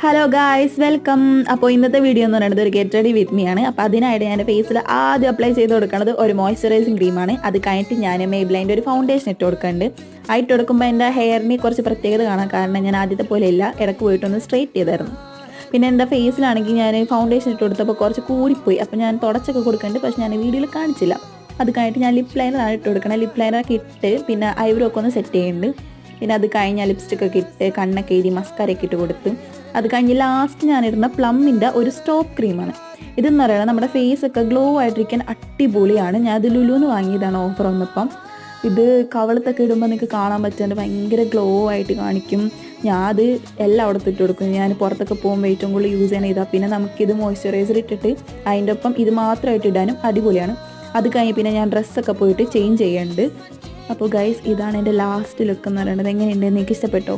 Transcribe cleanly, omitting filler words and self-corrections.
Hello guys welcome. അപ്പോൾ ഇന്നത്തെ video എന്ന് പറയുന്നത് ഒരു ഗെറ്റ് റെഡി വിത്ത് മീ ആണ്. അപ്പോൾ അതിനായിട്ട് ഞാൻ ഫേസിൽ ആദ്യം അപ്ലൈ ചെയ്ത് കൊടുക്കുന്നത് ഒരു മോയ്സ്ചറൈസിങ് ക്രീമാണ്. അത് കഴിഞ്ഞിട്ട് ഞാൻ മേബ്ലൈൻ്റെ ഒരു ഫൗണ്ടേഷൻ ഇട്ട് കൊടുക്കുന്നുണ്ട്. ആയിട്ട് കൊടുക്കുമ്പോൾ എൻ്റെ ഹെയറിന് കുറച്ച് പ്രത്യേകത കാണാം. കാരണം ഞാൻ ആദ്യത്തെ പോലെ ഇല്ല, ഇടയ്ക്ക് പോയിട്ടൊന്ന് സ്ട്രെയിറ്റ് ചെയ്തായിരുന്നു. പിന്നെ എൻ്റെ ഫേസിലാണെങ്കിൽ ഞാൻ ഫൗണ്ടേഷൻ ഇട്ട് കൊടുത്തപ്പോൾ കുറച്ച് കൂടിപ്പോയി. അപ്പോൾ ഞാൻ തുടച്ചൊക്കെ കൊടുക്കുന്നുണ്ട്, പക്ഷേ ഞാൻ വീഡിയോയിൽ കാണിച്ചില്ല. അത് കഴിഞ്ഞിട്ട് ഞാൻ ലിപ്പ് ലൈനറാണ് ഇട്ട് കൊടുക്കണം. ലിപ്പ് ലൈനറൊക്കെ ഇട്ട് പിന്നെ ഐബ്രോ ഒക്കെ ഒന്ന് സെറ്റ് ചെയ്യുന്നുണ്ട്. പിന്നെ അത് കഴിഞ്ഞാൽ ലിപ്സ്റ്റിക്കൊക്കെ ഇട്ട് കണ്ണൊക്കെ എഴുതി മസ്കാരയൊക്കെ ഇട്ട് കൊടുത്ത് അത് കഴിഞ്ഞ് ലാസ്റ്റ് ഞാനിടുന്ന പ്ലമ്മിൻ്റെ ഒരു സ്റ്റോപ്പ് ക്രീമാണ്. ഇതെന്ന് പറയുന്നത് നമ്മുടെ ഫേസൊക്കെ ഗ്ലോ ആയിട്ടിരിക്കാൻ അടിപൊളിയാണ്. ഞാൻ അത് ലുലുന്ന് വാങ്ങിയതാണ് ഓഫർ വന്നപ്പം. ഇത് കവളത്തൊക്കെ ഇടുമ്പോൾ നിങ്ങൾക്ക് കാണാൻ പറ്റുന്നുണ്ട്, ഭയങ്കര ഗ്ലോ ആയിട്ട് കാണിക്കും. ഞാൻ അത് എല്ലായിടത്തും ഇട്ട് കൊടുക്കും. ഞാൻ പുറത്തൊക്കെ പോകുമ്പോൾ ഏറ്റവും കൂടുതൽ യൂസ് ചെയ്യണ ഇതാണ്. പിന്നെ നമുക്കിത് മോയ്സ്ചറൈസർ ഇട്ടിട്ട് അതിൻ്റെ ഒപ്പം ഇത് മാത്രമായിട്ട് ഇടാനും അടിപൊളിയാണ്. അത് കഴിഞ്ഞ് പിന്നെ ഞാൻ ഡ്രസ്സൊക്കെ പോയിട്ട് ചേഞ്ച് ചെയ്യുന്നുണ്ട്. അപ്പോൾ ഗൈസ്, ഇതാണ് എൻ്റെ ലാസ്റ്റ് ലുക്ക് എന്ന് പറയുന്നത്. എങ്ങനെയുണ്ട്, നിങ്ങൾക്ക് ഇഷ്ടപ്പെട്ടോ?